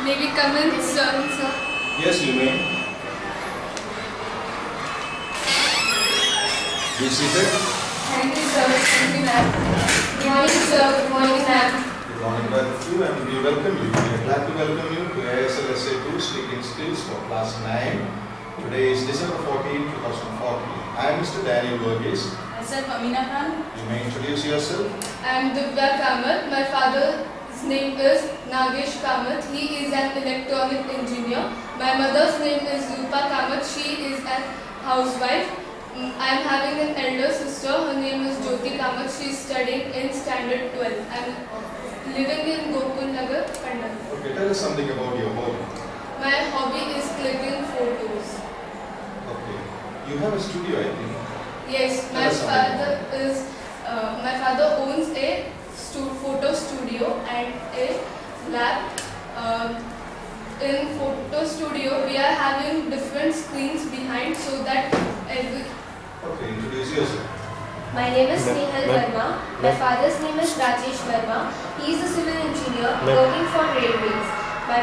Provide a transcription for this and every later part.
May we come in, sir? Yes, you may. Be seated. Thank you, sir. Thank you, ma'am. Good morning, sir. Good morning, ma'am. Good morning, both of you, and we welcome you. We are glad to welcome you to ASLSA 2 Speaking Skills for Class 9. Today is December 14, 2014. I am Mr. Daniel Burgess. Myself, Amina Khan. You may introduce yourself. I am Divya Kamath. My father's name is Nagesh Kamath. He is an electronic engineer. My mother's name is Rupa Kamath. She is a housewife. I am having an elder sister. Her name is Jyoti Kamath. She is studying in standard 12. I am living in Gokul Nagar, Pandan. Okay, tell us something about your hobby. My hobby is clicking photos. Okay. You have a studio, I think. Yes, Tell us something. my father owns a photo studio and a lab. In photo studio, we are having different screens behind so that every. Okay, introduce yourself. My name is Snehal Verma. My father's name is Rajesh Verma. He is a civil engineer working for railways. My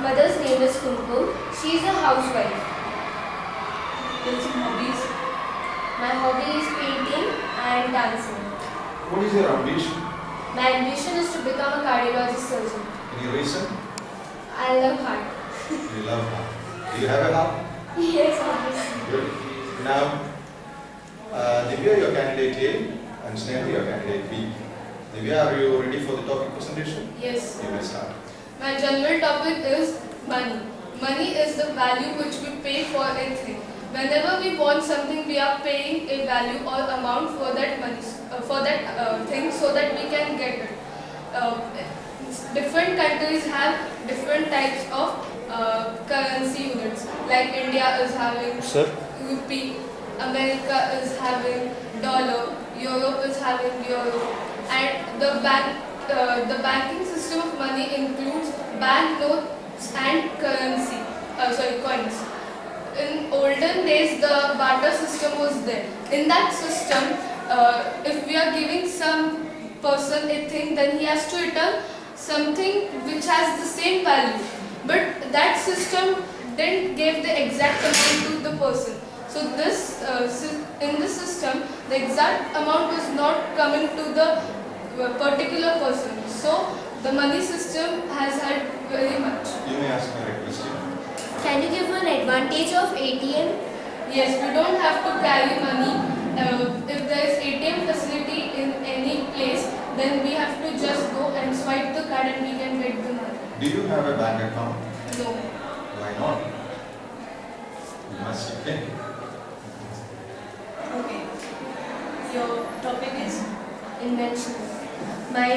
mother's name is Kumkum. She is a housewife. Tell some hobbies. My hobby is painting and dancing. What is your ambition? My ambition is to become a cardiologist surgeon. Any reason? I love heart. You love heart. Do you have a heart? Yes, obviously. Good. Now, Divya, your candidate A, and Snehal, your candidate B. Divya, are you ready for the topic presentation? Yes. You may start. My general topic is money. Money is the value which we pay for a thing. Whenever we want something, we are paying a value or amount for that money, thing, so that we can get it. Different countries have different types of currency units. Like India is having rupee, America is having dollar, Europe is having euro, and the banking system of money includes banknotes and coins. In olden days, the barter system was there. In that system, if we are giving some person a thing, then he has to return something which has the same value. But that system didn't give the exact amount to the person. So in this system, the exact amount was not coming to the particular person. So the money system has had very much. You may ask me a question. Can you give an advantage of ATM? Yes, we don't have to carry money. If there is ATM facility in any place, then we have to just go and swipe the card and we can get the money. Do you have a bank account? No. Why not? You must, okay? Okay. Your topic is? Invention. My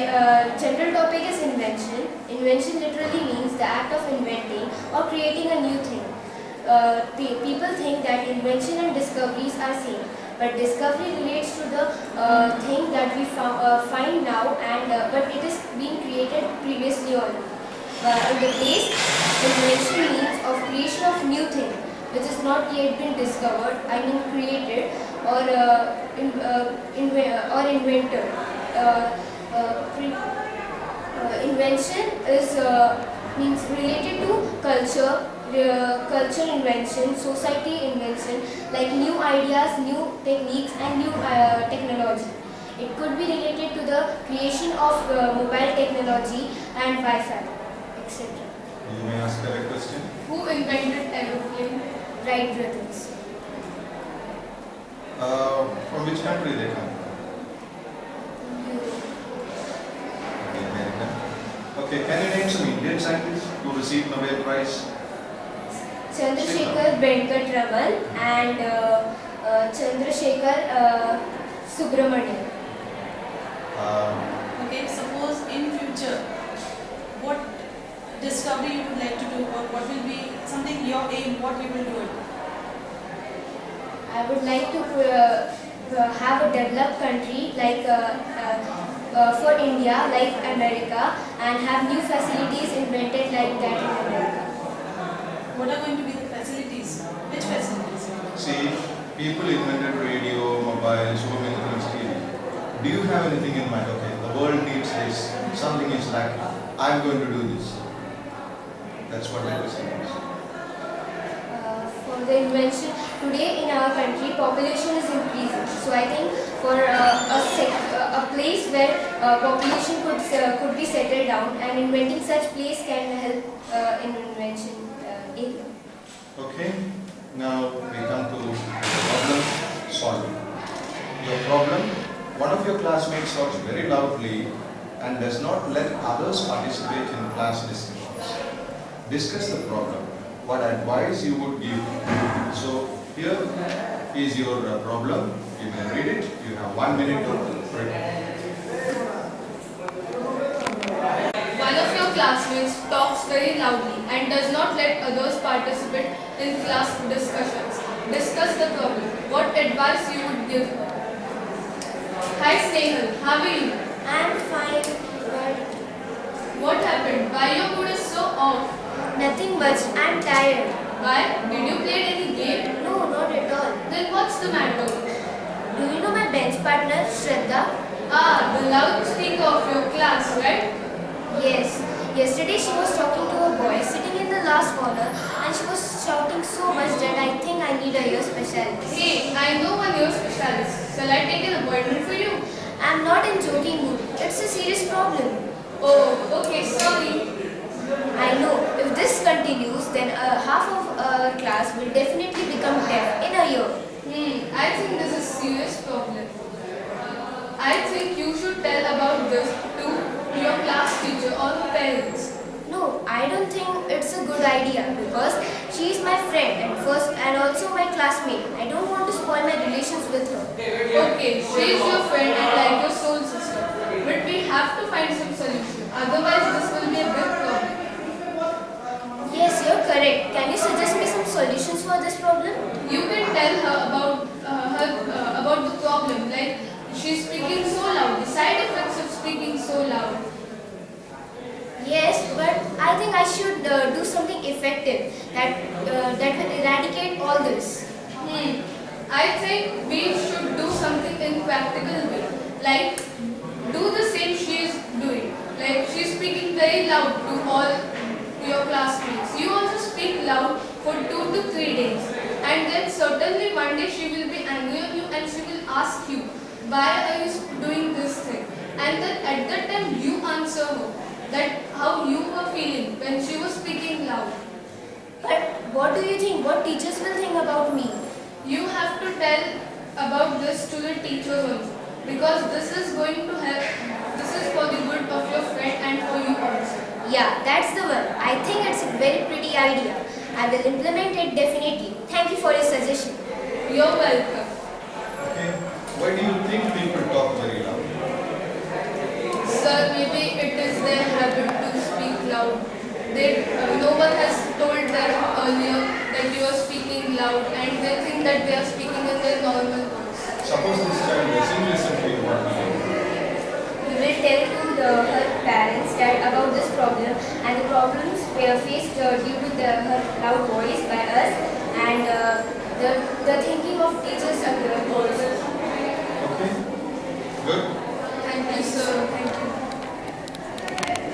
general topic is invention. Invention literally means the act of inventing or creating a new thing. People think that invention and discoveries are same, but discovery relates to the thing that we find now, and but it is being created previously already. In the case, invention means of creation of new thing, which is not yet been discovered, I mean created or invented. Invention is means related to culture, culture invention, society invention, like new ideas, new techniques, and new technology. It could be related to the creation of mobile technology and Wi-Fi, etc. You may ask a question. Who invented aeroplane? Wright brothers. From which country they come? The American. Okay, can you name some Indian scientists who received Nobel Prize? Chandrasekhar Venkat Raman and Chandrasekhar Subramanian. Okay, suppose in future, what discovery you would like to do, or what will be something your aim, what you will do it? I would like to have a developed country like for India, like America, and have new facilities invented like that in America. What are going to be the facilities? Which facilities? See, people invented radio, mobile, so many things here. Do you have anything in mind? Okay, the world needs this. Something is like, I'm going to do this. That's what my question is. For the invention, today in our country, population is increasing. So I think for a place where population could be settled down, and inventing such place can help in invention area. Okay, now we come to problem solving. Your problem, one of your classmates talks very loudly and does not let others participate in class discussions. Discuss the problem. What advice you would give? So here is your problem. You can read it. You have 1 minute to read it. One of your classmates talks very loudly and does not let others participate in class discussions. Discuss the problem. What advice you would give her? Hi Snehal, how are you? I'm fine, but What happened? Why your mood is so off? nothing much. I'm tired. Why? Did you play any game? No, not at all. Then what's the matter? Do you know my bench partner, Shraddha? Ah, the loudspeaker of your class, right? Yes. Yesterday she was talking to a boy sitting in the last corner, and she was shouting so much that I think I need a ear specialist. Hey, I know one ear specialist. Shall I take an appointment for you? I'm not in joking mood. It's a serious problem. Oh, okay, sorry. I know. If this continues, then half of our class will definitely become deaf in a year. I think this is a serious problem. I think you should tell about this to your class teacher or parents. No, I don't think it's a good idea because she is my friend and also my classmate. I don't want to spoil my relations with her. Okay, she is your friend and like your soul sister. But we have to find some solution. Otherwise, this will be a big problem. Yes, you're correct. Can you suggest me some solutions for this problem? You can tell her about the problem, like she's speaking so loud, the side effects of speaking so loud. Yes, but I think I should do something effective that will eradicate all this. I think we should do something in practical way, like do the same she is doing. Like she's speaking very loud to all your classmates. You also speak loud for 2 to 3 days, and then certainly one day she will be angry on you and she will ask you, why are you doing this thing? And then at that time you answer her that how you were feeling when she was speaking loud. But what do you think? What teachers will think about me? You have to tell about this to the teachers also, because this is going to help. This is for the good of your friend and for you also. Yeah, that's the one. I think it's a very pretty idea. I will implement it definitely. Thank you for your suggestion. You're welcome. Okay. Why do you think people talk very loud? Sir, maybe it is their habit to speak loud. No one has told them earlier that you are speaking loud, and they think that they are speaking in their normal voice. Suppose this child doesn't listen to you, what will you do? We will tell to her parents that about this problem and the problems were faced due to her loud voice by us and the thinking of teachers also. Okay. Good.